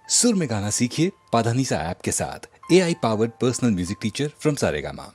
सुर में गाना सीखिए पाधानीसा ऐप के साथ। AI powered personal music teacher from Saregama.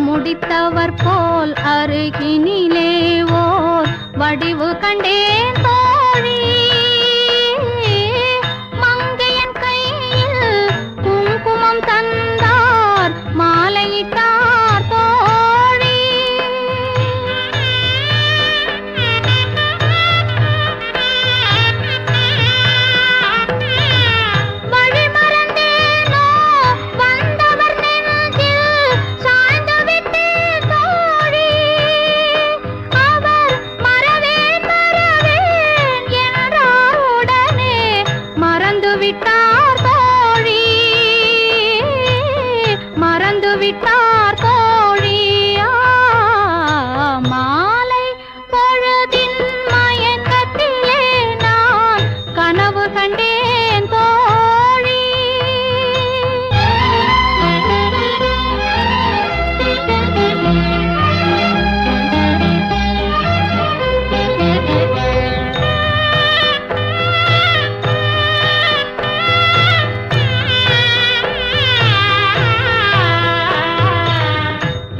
முடித்தவர் போல் அருகினிலே ஓர் வடிவு கண்டேன் தோழி. மங்கையன் கையில் குங்குமம் தந்தார் மாலையிட்டார் தோழி. வழிமறந்தேனோ வந்தவர் நெஞ்சில் சாய்ந்து விட்டேன் தோழி. அவர் மறவேன் மறவேன் என்றார் உடனே மறந்து விட்டார் தோழி. மறந்து விட்டார் தோழி. மாலை பொழுதின் மயக்கத்திலே நான் கனவு கண்டேன் தோழி.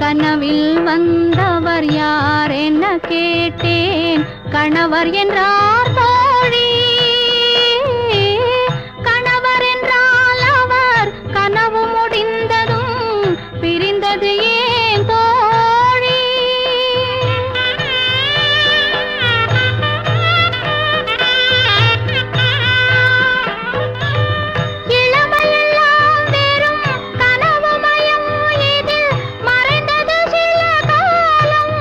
கனவில் வந்தவர் யார் என்ன கேட்டேன். கணவர் என்றார் தோழி. கணவர் என்றால் அவர் கனவு முடிந்ததும் பிரிந்தது ஏன் தோழி. இளமையெல்லாம் வெறும் கனவுமயம், இதில் மறைந்தது சில காலம்.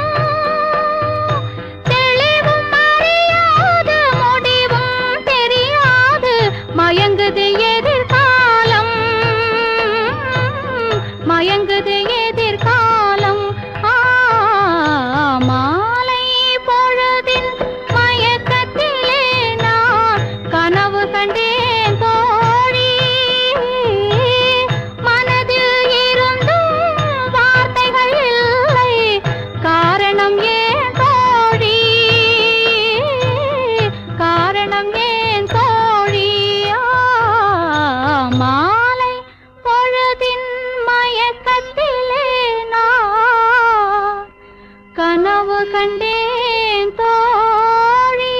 தெளிவும் அறியாது முடிவும் தெரியாது மயங்குது எதிர்காலம். மயங்குது எதிர்காலம். மாலை பொழுதின் மயக்கத்திலே நான் கனவு கண்டேன் தோழி. மனதில் இருந்தும் வார்த்தைகள் இல்லை, காரணம் ஏன் தோழி. காரணம் ஏன் தோழி. மாலை பொழுதின் மயக்கத்திலே நான் கனவு கண்டேன் தோழி.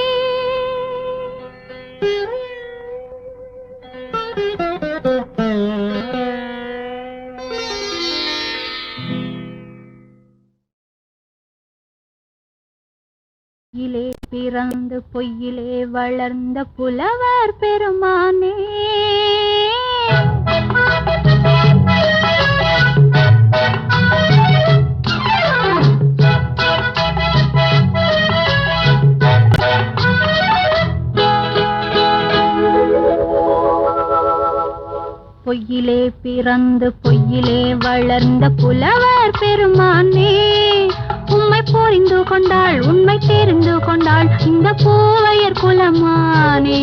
பொய்யிலே பிறந்து பொய்யிலே வளர்ந்த புலவர் பெருமானே. பொய்யிலே பிறந்து பொய்யிலே வளர்ந்த புலவர் பெருமானே, உம்மை புரிந்து கொண்டாள் உண்மை தெரிந்து கொண்டாள் இந்த பூவையர் குலமானே.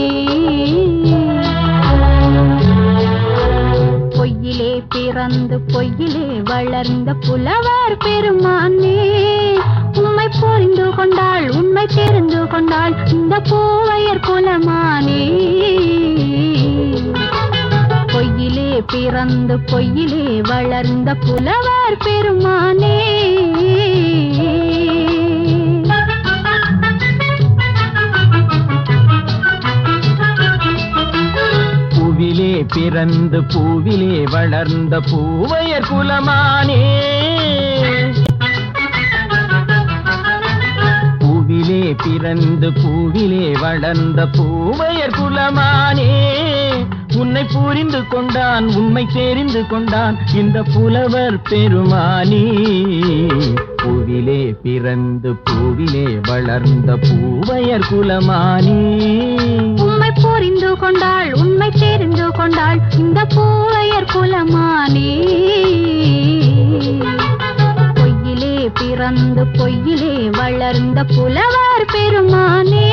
பொய்யிலே பிறந்து பொய்யிலே வளர்ந்த புலவர் பெருமானே, உம்மை புரிந்து கொண்டாள் உண்மை தெரிந்து கொண்டாள் இந்த பூவையர் குலமானே. பொய்யிலே பிறந்து பொய்யிலே வளர்ந்த புலவர் பெருமானே. பூவிலே பிறந்து பூவிலே வளர்ந்த பூவையர் குலமானே. பூவிலே பிறந்து பூவிலே வளர்ந்த பூவையர் குலமானே, உன்னை புரிந்து கொண்டான் உண்மை தெரிந்து கொண்டான் இந்த புலவர் பெருமானே. பூவிலே பிறந்து பூவிலே வளர்ந்த பூவையர் குலமானே, உண்மை புரிந்து கொண்டாள் உண்மை தெரிந்து கொண்டாள் இந்த பூவையர் குலமானே. பொய்யிலே பிறந்து பொய்யிலே வளர்ந்த புலவர் பெருமானே.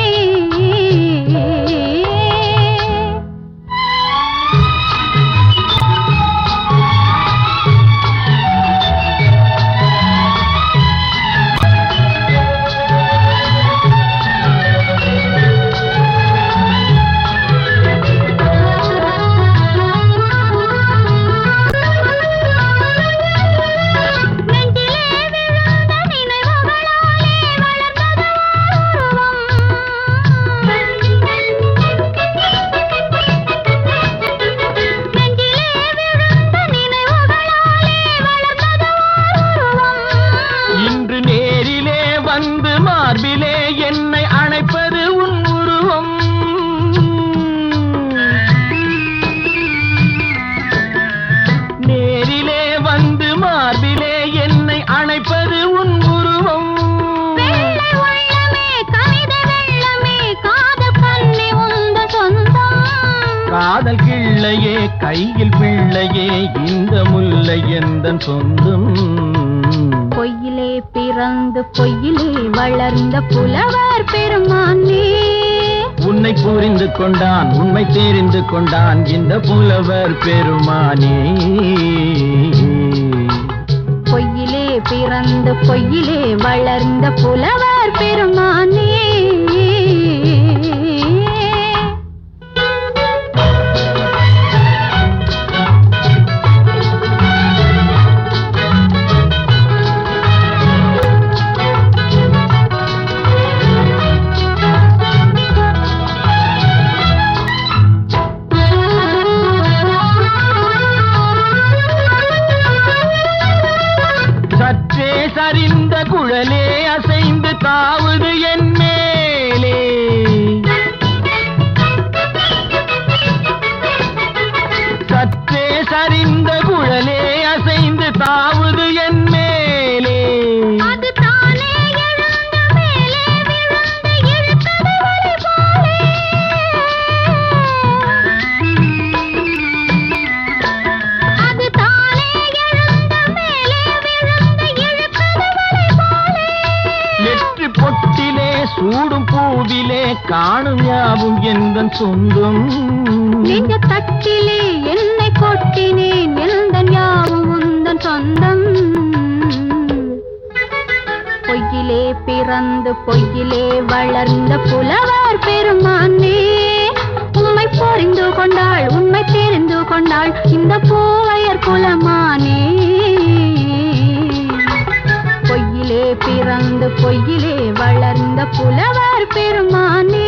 காதல் கிள்ளையே கையில் பிள்ளையே இந்த முல்லை எந்தன் சொந்தம். பொய்யிலே பிறந்து பொய்யிலே வளர்ந்த புலவர் பெருமானே, உன்னை புரிந்து கொண்டான் உண்மை தெரிந்து கொண்டான் இந்த புலவர் பெருமானே. பொய்யிலே பிறந்து பொய்யிலே வளர்ந்த புலவர் பெருமானே. சரிந்த குழலே அசைந்து தாவுது என் மேலே, சற்றே சரிந்த குழலே அசைந்து தாவுது என் மேலே. அது தானே எழுந்த மேலே விழுந்து இழுத்தது வலி போலே, அது தானே எழுந்த மேலே விழுந்து இழுத்தது வலி போலே. நெற்றி பொட்டிலே சூடும் பூவிலே காணும் யாவும் எந்தன் சொந்தம். நெஞ்ச தட்டிலே என்னை கொட்டினேன் எந்தன் யாவும் உந்தன் சொந்தம். பொய்யிலே பிறந்து பொய்யிலே வளர்ந்த புலவர் பெருமானே, உம்மை புரிந்து கொண்டாள் உண்மை தெரிந்து கொண்டாள் இந்த பூவையர் குலமானே. பொய்யிலே பிறந்து பொய்யிலே வளர்ந்த புலவர் பெருமானே.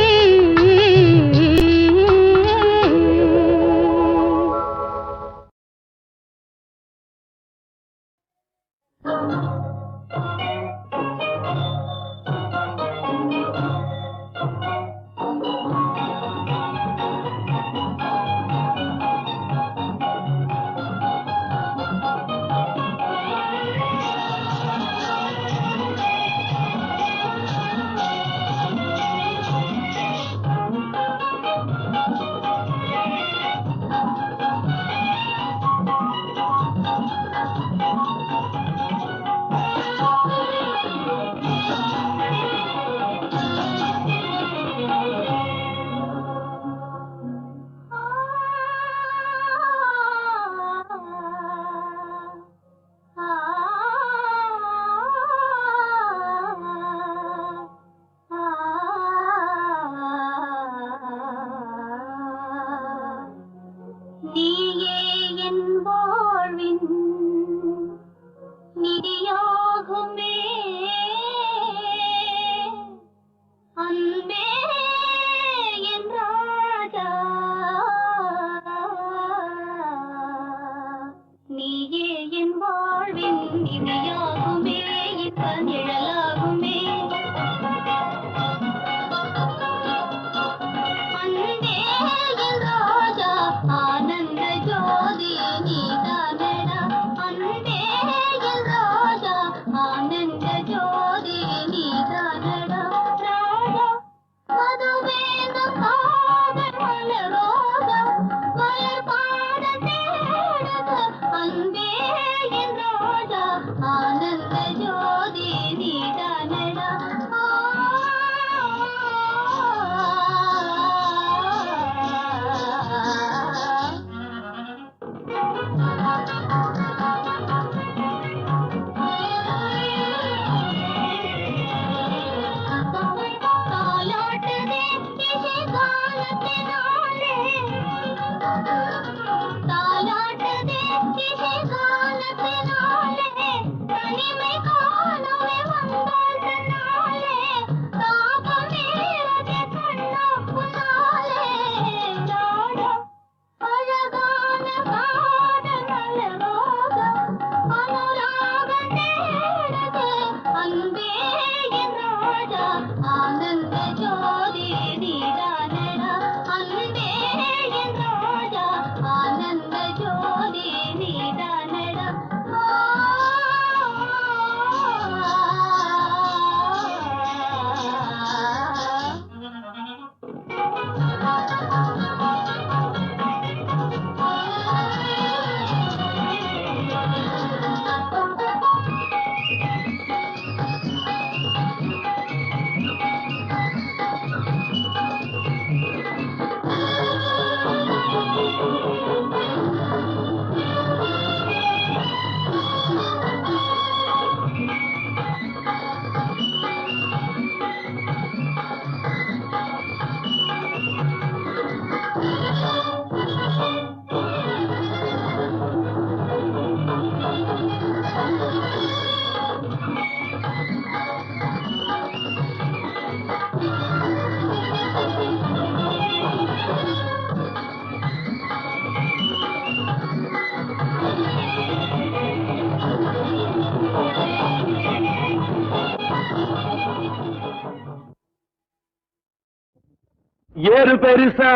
ஏறு பெருசா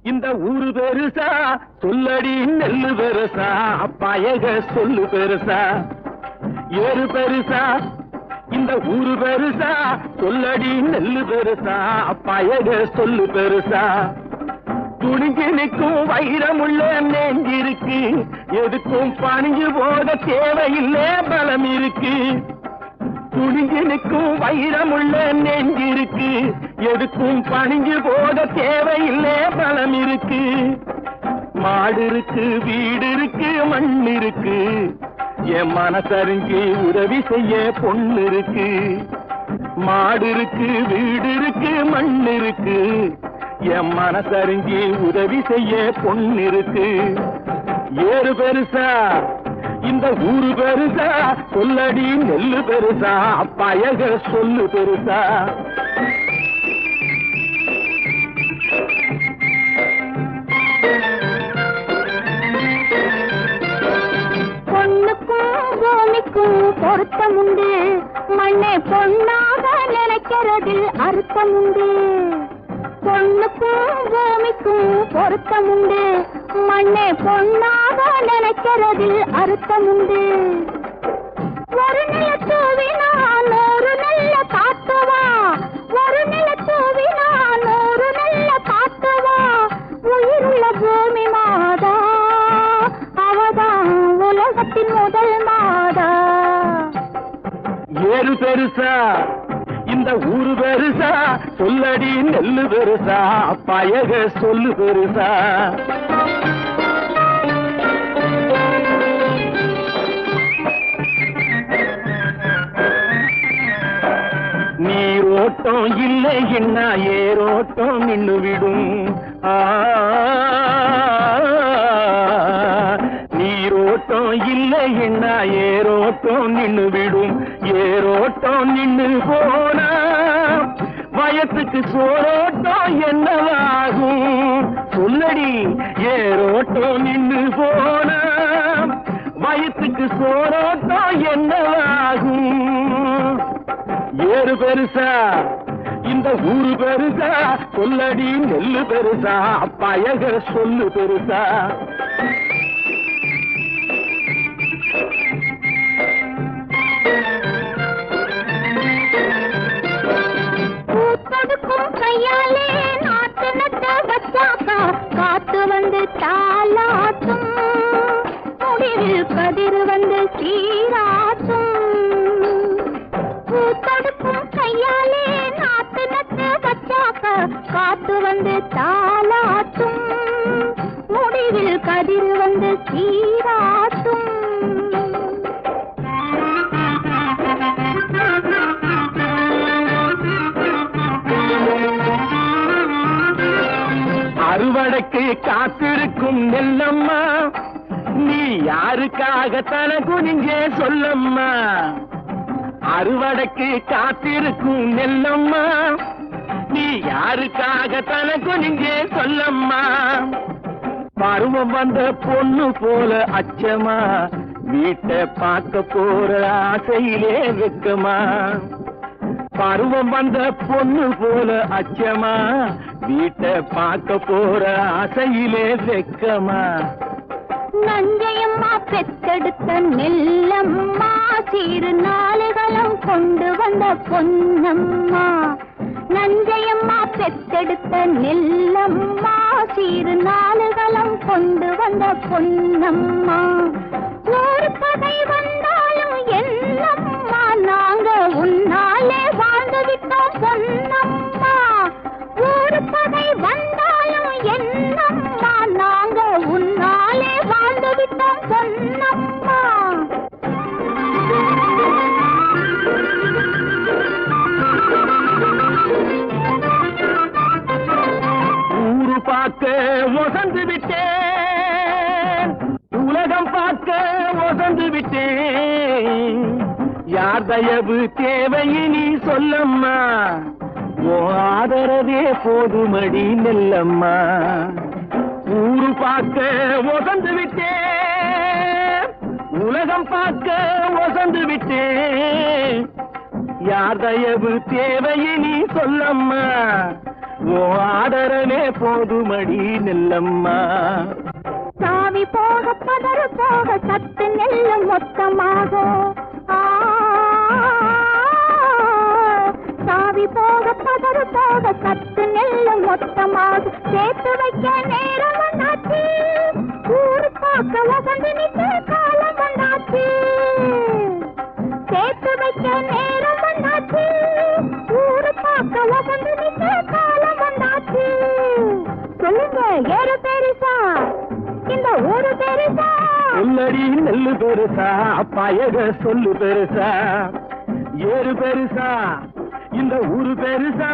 இந்த ஊரு பெருசா சொல்லடி நெல்லு பெருசா பயக சொல்லு பெருசா ஏறு பெருசா இந்த ஊரு பெருசா சொல்லடி நெல்லு பெருசா பயக சொல்லு பெருசா துணிஞ்சு நிற்கும் வைரமுள்ள நெஞ்சிருக்கு எதுக்கும் பணிஞ்சு போக தேவையில்லை பலம் இருக்கு துணிஞ்சு நிற்கும் வைரமுள்ள நெஞ்சிருக்கு எதுக்கும் பணிஞ்சு போக தேவையில்லை பலம் இருக்கு மாடு இருக்கு வீடு இருக்கு மண் இருக்கு என் மனசறிஞ்சு உதவி செய்ய பொண்ணு இருக்கு மாடு இருக்கு வீடு இருக்கு மண் இருக்கு என் மனசறிஞ்சு உதவி செய்ய பொண்ணு இருக்கு ஏறு பெருசா இந்த ஊரு பெருசா சொல்லடி நெல்லு பெருசா பயக சொல்லு பெருசா பொண்ணுக்கும் பூமிக்கும் பொருத்தம் உண்டு மண்ணை பொண்ணாக நினைக்கிறதில் அர்த்தம் உண்டு பொண்ணுக்கும் பூமிக்கும் பொருத்தம் உண்டு மண்ணை பொண்ணாக நினைக்கிறதில் அர்த்தம் உண்டு ஒரு நில தூவினா நூறு நல்ல காத்துவா ஒரு நில தூவினா நூறு நல்ல காத்துவா உயிருள்ள பூமி மாதா அவதான் உலகத்தின் முதல் மாதா ஏறு பெருசா இந்த ஊரு பெருசா சொல்லடி நெல்லு பெருசா பயக சொல்லு பெருசா நீரோட்டம் இல்லை என்ன ஏரோட்டம் நின்னு விடும் நீரோட்டம் இல்லை என்ன ஏரோட்டம் நின்னு விடும் ஏரோட்டம் நின்னு போனா வயசுக்கு சோரோட்டம் என்னவாகும் சொல்லடி ஏரோட்டம் நின்னு போனா வயசுக்கு சோரோட்டம் என்னவாகும் ஏறு பெருசா இந்த ஊரு பெருசா சொல்லடி நெல்லு பெருசா பயக சொல்லு பெருசா பூத்தொடுக்கும் கையாலே நாட்டு நட்ட வச்சாக்கா காத்து வந்து தாலாட்டும் முடிவில் கதிர் வந்து சீராட்டும் பூத்தொடுக்கும் கையாலே நாட்டு நட்ட வச்சாக்கா காத்து வந்து தாலாட்டும் முடிவில் கதிர் வந்து சீராட்டும் அறுவடைக்கு காத்திருக்கும் நெல்லம்மா நீ யாருக்காக தன குனிஞ்சே சொல்லம்மா அறுவடைக்கு காத்திருக்கும் நெல்லம்மா நீ யாருக்காக தன குனிஞ்சே சொல்லம்மா பருவம் வந்த பொண்ணு போல அச்சமா வீட்டை பார்க்க போற ஆசையிலே வெக்கமா பருவம் வந்த பொண்ணு போல அச்சமா வீட்டை பார்க்க போற ஆசையிலே வெக்கமா நஞ்சையம்மா பெத்தெடுத்த நெல்லம்மா சீரு நாளுகளும் கொண்டு வந்த பொன்னம்மா நஞ்சையம்மா பெத்தெடுத்த நெல்லம்மா சீரு நாளுகளும் கொண்டு வந்த பொன்னம்மா ஒரு பகை வந்தாலும் என்னம்மா நாங்க உன்னாலே வாழ்ந்து விட்டோம் பொன்னம்மா ஒரு பகை வந்தாலும் என்னம்மா நாங்க உன்னாலே வாழ்ந்து விட்டோம் பொன்னம்மா ஊரு பார்க்க ஒசந்து விட்டேன் உலகம் பார்க்க ஒசந்து விட்டேன் யார் தயவு தேவையினி சொல்லம்மா ஓ ஆதரவே போதுமடி நெல்லம்மா ஊரு பார்க்க ஒசந்து விட்டேன் உலகம் பார்க்க ஒசந்து விட்டேன் யார் தயவு தேவையினி சொல்லம்மா ஓ ஆதரனே போதுமடி நெல்லம்மா. சாவி போக பதறு போக சத்து நெல்லு மொத்தமாக. சாவி போக பதறு போக சத்து நெல்லு மொத்தமாக. சேர்த்து வைக்க நேரம் வந்தாச்சு, ஊரு பார்க்க வசந்து நிற்க காலம் வந்தாச்சு. சேர்த்து வைக்க நேரம் வந்தாச்சு, ஊரு பார்க்க வசந்து நிற்க காலம் வந்தாச்சு. சொல்லுங்க ஏறு பெருசா இந்த ஊரு பெருசா? சொல்லடி நெல்லு பெருசா, பயக சொல்லு பெருசா. ஏறு பெருசா, இந்த ஊரு பெருசா.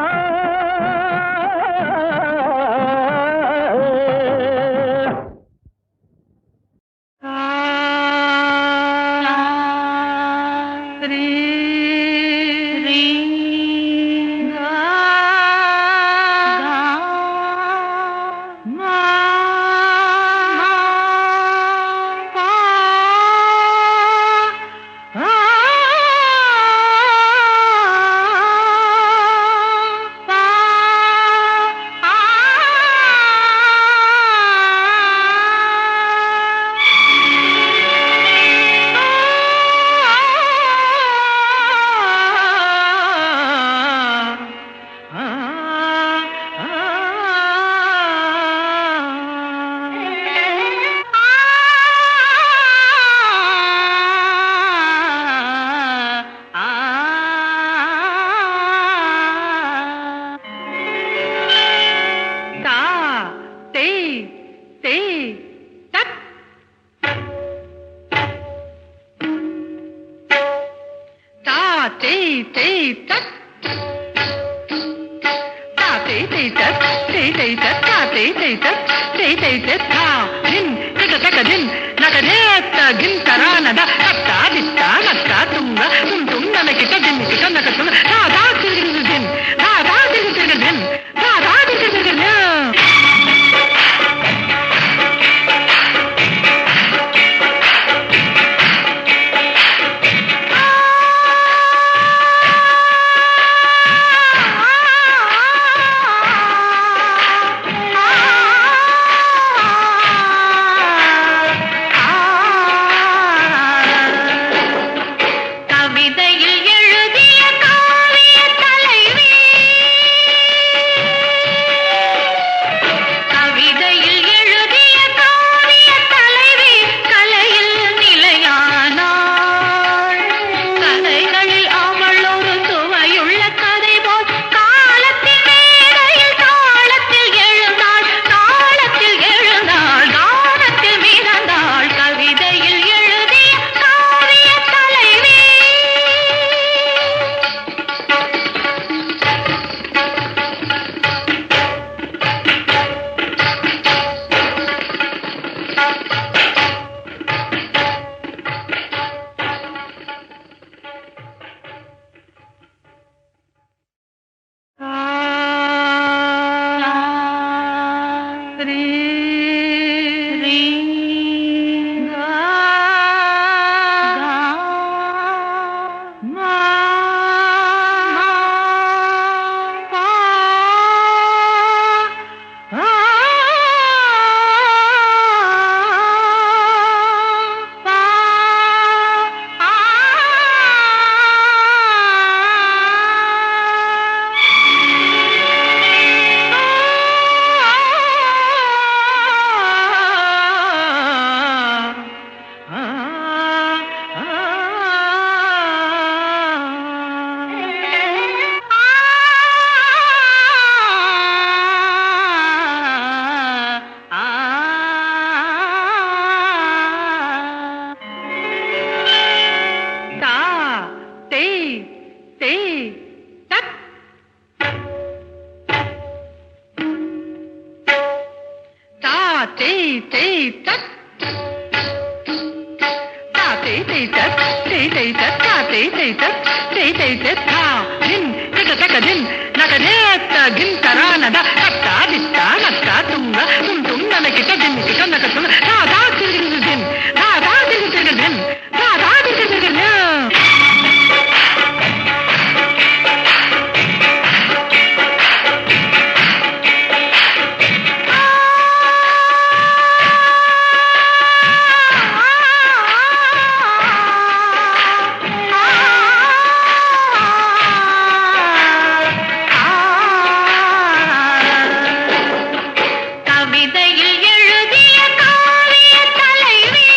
எழுதிய காவிய தலைவி,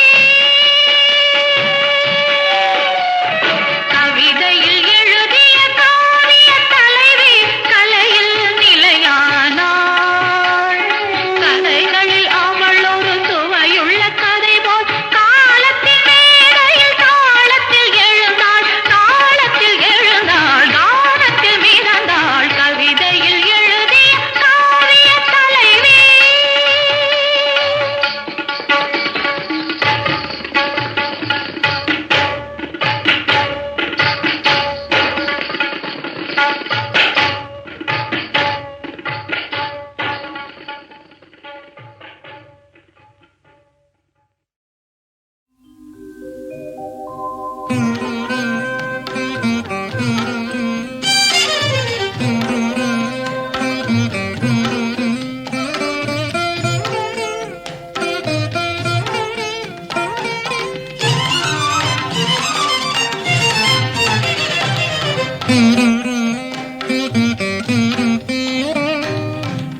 கவிதையில் எழுதிய காவிய தலைவி, கலையில் நிலையானாள். கதைகளில் அவள் ஒரு சுவையுள்ள கதை போல் காலத்தின் மேடையில் தாளத்தில் எழுந்தாள், தாளத்தில் எழுந்தாள், தானத்தில் மிதந்தாள். கவிதையில் எழுதிய காவிய தலைவி.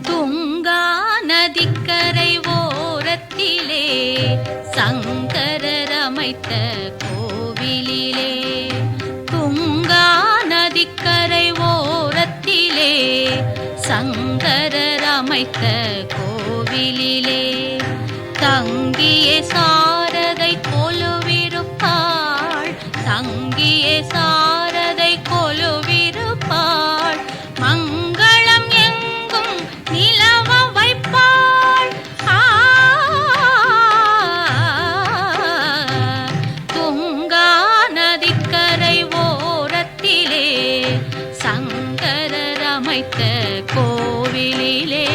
துங்கா நதிக்கரை ஓரத்திலே சங்கரர் அமைத்த கோவிலிலே, துங்கா நதிக்கரை ஓரத்திலே சங்கரர் அமைத்த கோவிலிலே, தங்கிய சாரதை கொலுவிருப்பாள், தங்கிய சாரதை கொலுவிருப்பாள், மங்களம் எங்கும் நிலவ வைப்பாள். துங்கா நதிக்கரை ஓரத்திலே சங்கரர் அமைத்த கோவிலிலே.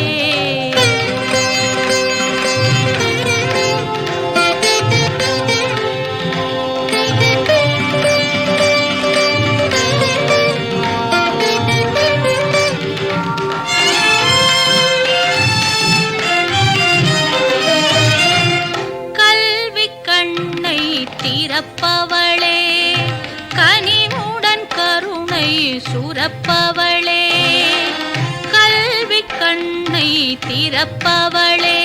கல்வி கண்ணை திறப்பவளே, கனிவுடன் கருணை சுரப்பவளே, கல்வி கண்ணை திறப்பவளே,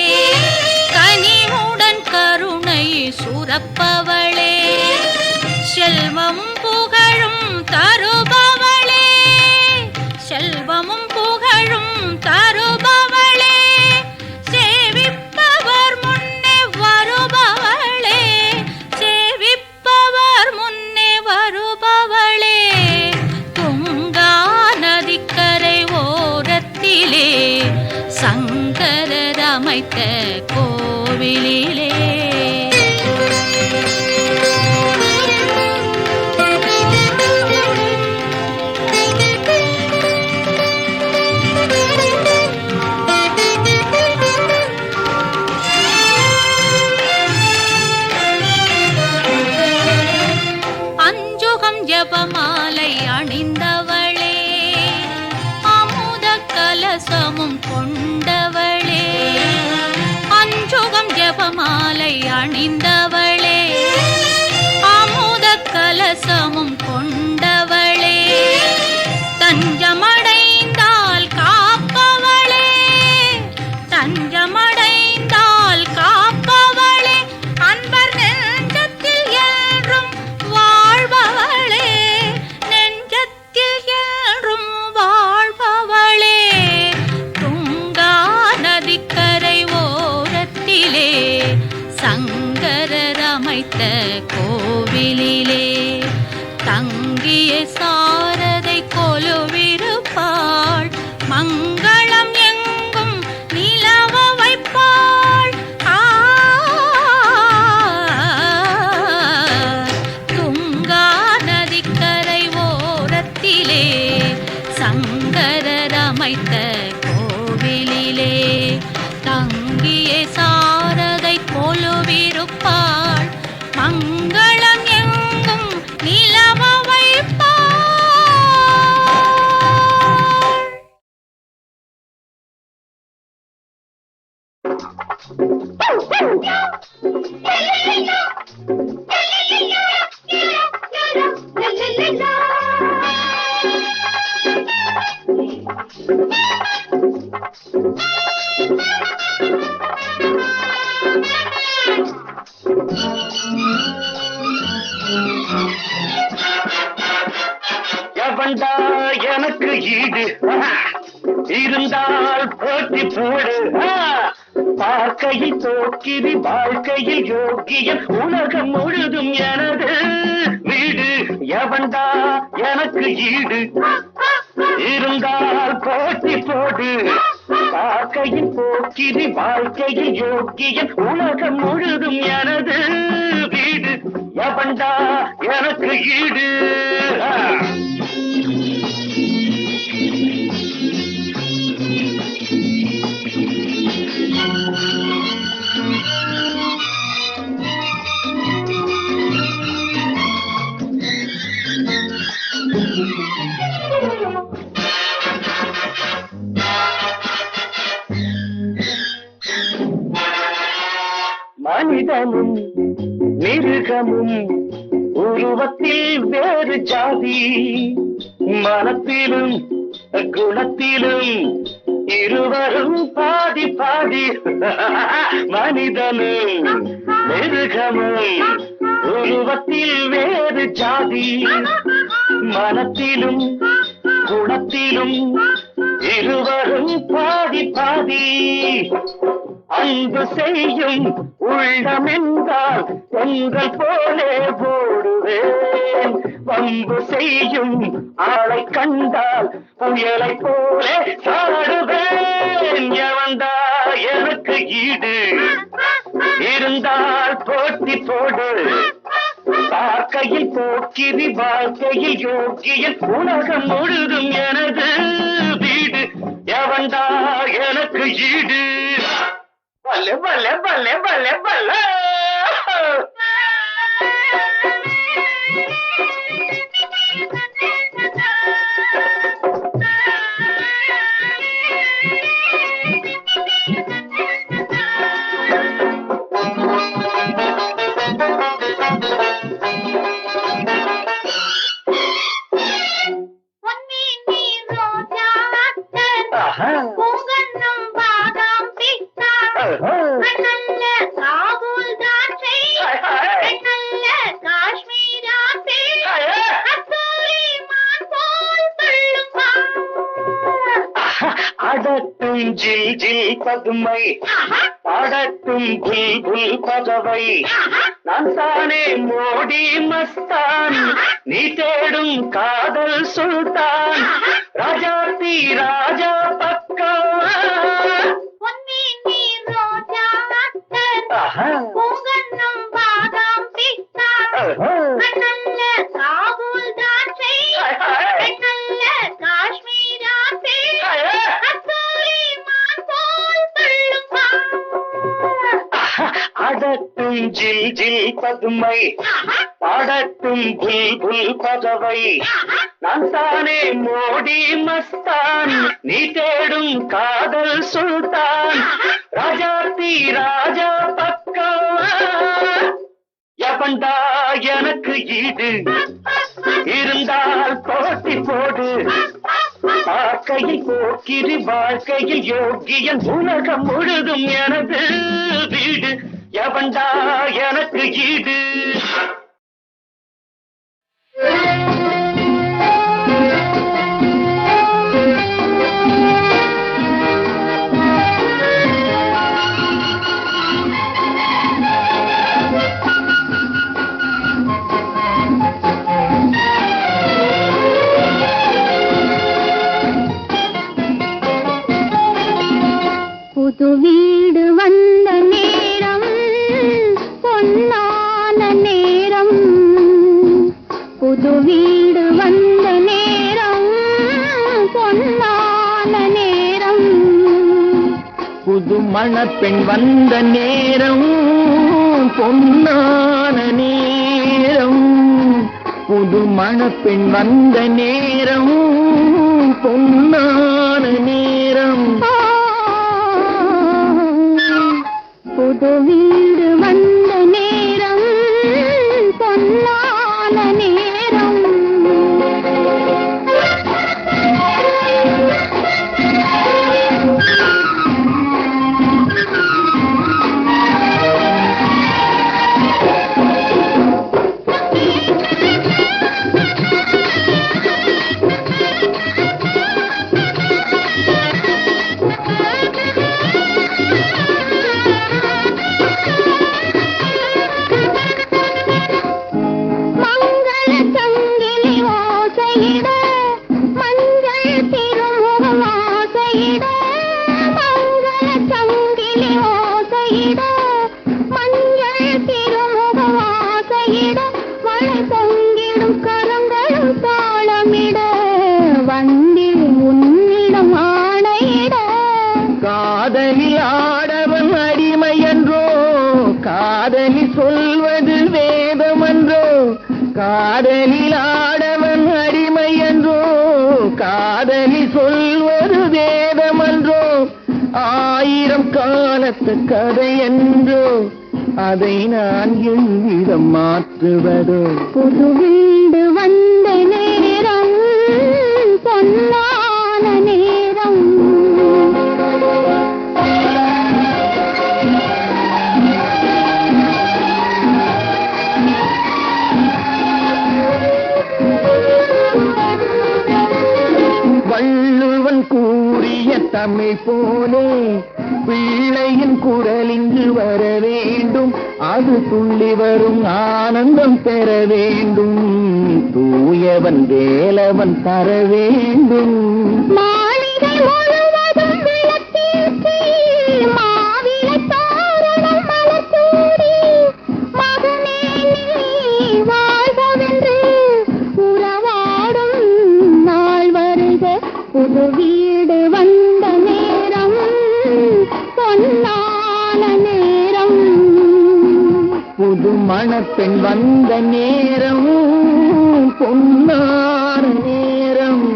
கனிவுடன் கருணை சுரப்பவளே, செல்வம் புகழும் தருபவளே, செல்வமும் புகழும் தருபவளே, சேவிப்பவர் முன்னே வருபவளே, சேவிப்பவர் முன்னே வருபவளே, துங்கா நதிக்கரை ஓரத்திலே சங்கரர் அமைத்த கோவிலிலே. அஞ்சுகம் ஜபமாலை அணிந்தவளே, அமுத கலசமும் கொண்டவளே, அஞ்சுகம் ஜபமாலை அணிந்தவளே, அமுத கலசமும் கொண்டவளே, தஞ்சமடைந்தால் காப்பவளே, தஞ்சமடைந்தால் காப்பவளே, அன்பர் நெஞ்சத்தில் என்றும் வாழ்பவளே, நெஞ்சத்தில் என்றும் வாழ்பவளே, துங்கா நதிக்கரை ஓரத்திலே சங்கரர் அமைத்த கோவிலிலே, தங்கிய சாரதை கொலுவிருப்பாள், மங்களம் எங்கும் நிலவ வைப்பாள். துங்கா நதிக்கரை ஓரத்திலே சங்கரர் அமைத்த கோவிலிலே, தங்கிய சாரதை கொலுவிருப்பாள், மங்களம் எங்கும் நிலவ வைப்பாள். எவன்டா எனக்கு ஈடு இருந்தால் போட்டி போடு பார்க்கையில் போக்கிரி வாழ்க்கையில் யோகியன் உலகம் முழுதும் எனது வீடு எவன்டா எனக்கு ஈடு இருந்தால் போட்டி போடு பார்க்கையில் போக்கிரி வாழ்க்கையில் யோகியன் உலகம் முழுதும் எனது வீடு எவன்டா எனக்கு ஈடு மனிதனும் மிருகமும் உருவத்தில் வேறு ஜாதி மனத்திலும் குணத்திலும் இருவரும் பாதி பாதி மனிதனும் மிருகமும் உருவத்தில் வேறு ஜாதி மனத்திலும் குணத்திலும் இருவரும் பாதி பாதி அன்பு செய்யும் உள்ளம் என்றால் பொங்கல் போலே போடுவேன் வம்பு செய்யும் ஆளை கண்டால் புயலை போலே சாடுவேன் எவன்டா எனக்கு ஈடு இருந்தால் போட்டி போடு பார்க்கையில் போக்கிரி வாழ்க்கையில் யோகியன் உலகம் முழுதும் எனது வீடு எவன்டா எனக்கு ஈடு பல்ல பல்ல பல்ல பல்ல பல்ல அடட்டும் ஜில் ஜில் பதுமை பாடட்டும் புல் புல் பதவை நான் தானே மோடி மஸ்தான் நீ தேடும் காதல் சுல்தான் ராஜாத்தி ராஜா பக்கம் அடட்டும் ஜில் ஜில் பதுமை பாடட்டும் புல் புல் பதவை நான் தானே மோடி மஸ்தான் நீ தேடும் காதல் சுல்தான் ராஜாத்தி ராஜா பக்கம் எவன்டா எனக்கு ஈடு இருந்தால் போட்டி போடு பார்க்கையில் போக்கிரி வாழ்க்கையில் யோகியன் உலகம் முழுதும் எனது வீடு எவன்டா எனக்கு ஈடு புது வீடு வந்த நேரம் பொன்னான நேரம் புது வீடு வந்த நேரம் பொன்னான நேரம் புது மணப்பெண் வந்த நேரம் பொன்னான நேரம் புது மணப்பெண் வந்த நேரம் பொன்னான நேரம் புது வீடு வந்த நேரம் பொன்னான நேரம் காதலில் ஆடவன் அடிமை என்றோ, காதலி சொல்வது வேதமன்றோ, 1000 காலத்து கதை என்றோ, அதை நான் எவ்விதம் மாற்றுவதோ? புது வீடு வந்த நேரம் பொன்னான நேரம். வள்ளுவன் கூறிய தமிழ் போலே பிள்ளையின் குரல் இங்கு வர வேண்டும், அது துள்ளி வரும் ஆனந்தம் பெற வேண்டும், தூயவன் வேலவன் தர வேண்டும். மாளிகை முழுவதும் விளக்கேற்றி மாவிலை தோரணம் மலர்த்தூரி, மகனே நீ வாழ்கவென்று உறவாடும் நாள் வருக. புது வீடு வந்த நேரம் பொன்னான நேரம். புது மணப்பெண் வந்த நேரம் பொன்னான நேரம்.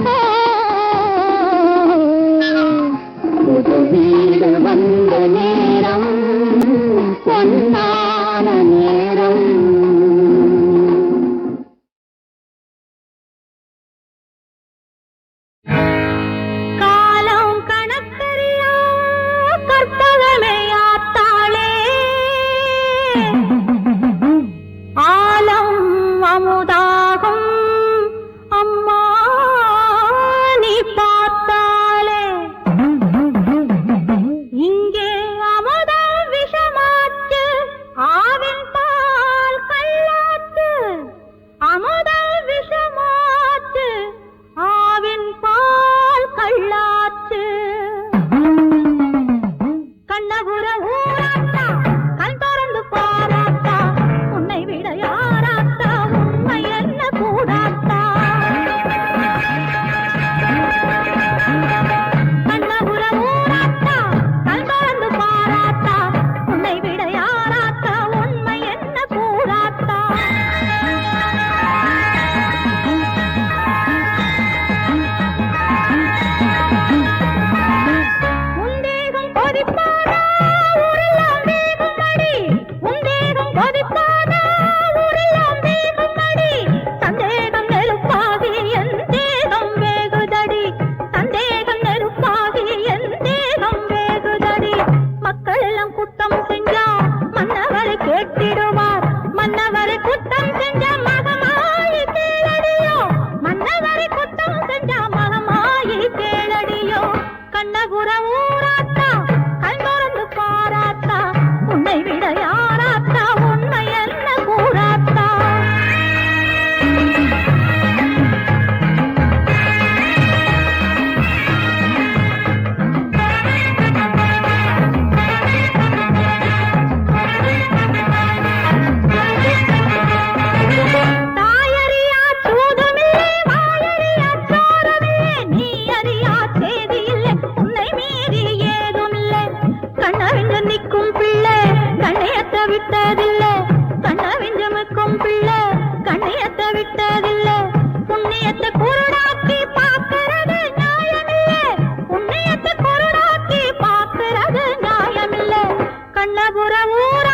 புது வீடு வந்த நேரம் பொன்னான நேரம். காலம் கணக்கறியா கற்பகமே ஆத்தாளே, ஆலம் அமுதாகும் அம்மா நீ பார்த்தாலே. இங்கே அமுதா விஷமாச்சு, ஆவின் பால் கள்ளாச்சு. அமுதா விஷமாச்சு, ஆவின் பால் கள்ளாச்சு. கண்ணபுர ஊராத்தா கண் திறந்து பாராத்தா, உன்னை விட யாராத்தா உண்மை என்ன கூடாத்தா. கண்ணபுர ஊராத்தா கண் திறந்து பாராத்தா, உன்னை விட யாராத்தா உண்மை என்ன கூடாத்தா. உந்தேகம் கொதிப்பானா ஊரெல்லாம் வேகுமடி, உந்தேகம் கொதிப்பானா ஊரெல்லாம் வேகுமடி. சந்தேகம் நெருப்பாகி என் தேகம் வேகுதடி, சந்தேகம் நெருப்பாகி என் தேகம் வேகுதடி. மக்கள் எல்லாம் குத்தம் செஞ்சா மன்னவரை கேட்டிடுவார், மன்னவரை குத்தம் செஞ்ச மகமாயி கேளடியோ, மன்னவரை குத்தம் செஞ்ச மகமாயி கேளடியோ. கண்ணபுர ஊராத்தா கண் திறந்து பாராத்தா, உன்னை விட யாராத்தா உண்மை என்ன கூறாத்தா. தாயறியா சூதுமில்லை வாயறியா சோரமில்லை, நீ அறியா செய்தியில்லை உன்னை மீறி ஏதுமில்லை. கண்ணவிஞ்சு நிற்கும் பிள்ளை கண்ணையத்த விட்டதில்லை, கண்ணவிஞ்சு நிற்கும் பிள்ளை கண்ணையத்த விட்டதில்லை. புண்ணியத்தை குருடாக்கி பார்க்கிறது நியாயமில்லை, புண்ணியத்தை குருடாக்கி பார்க்கிறது நியாயமில்லை. கண்ணபுர ஊரா